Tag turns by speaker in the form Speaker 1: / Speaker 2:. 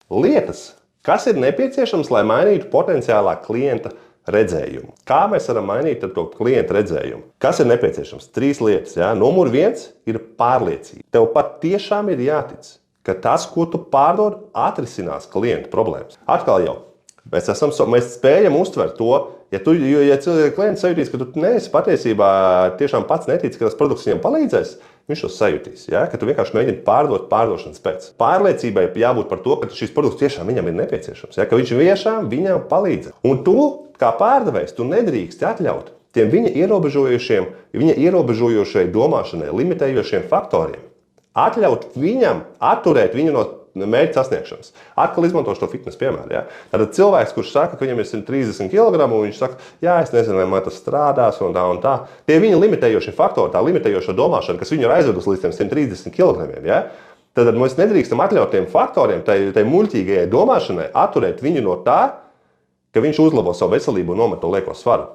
Speaker 1: lietas, kas ir nepieciešams, lai mainītu potenciālā klienta redzējumu. Kā mēs varam mainīt to klienta redzējumu? Kas ir nepieciešams? 3 lietas. Ja? Numur 1 ir pārliecība. Tev pat tiešām ir jātic, ka tas, ko tu pārdod, atrisinās klienta problēmas. Atkal jau, mēs spējam uztvert to, ja klients sajūtīs, ka tu neesi patiesībā tiešām pats netici, ka tas produkts viņam palīdzēs, viņš to sajūtīs, ja? Ka tu vienkārši mēģini pārdot pārdošanas pēc. Pārliecībai jābūt par to, ka šis produkts tiešām viņam ir nepieciešams, ja? Ka viņš tiešām viņam palīdz. Un tu, kā pārdevējs, tu nedrīkst atļaut tiem viņa ierobežojošai domāšanai, limitējošiem faktoriem, atļaut viņam atturēt viņu no mērķa sasniegšanas. Atkal izmantošu to fitnes piemēru. Ja? Tad cilvēks, kurš saka, ka viņam ir 130 kg, un viņš saka, jā, es nezinu, vai man tas strādās, un tā, un tā. Tie viņa limitējošie faktori, tā limitējošo domāšana, kas viņu ir aizvedus līdz tiem 130 kg. Ja? Tad mēs nedrīkstam atļaut tiem faktoriem, tai muļķīgajai domāšanai, atturēt viņu no tā, ka viņš uzlabo savu veselību un nomet to lieko svaru.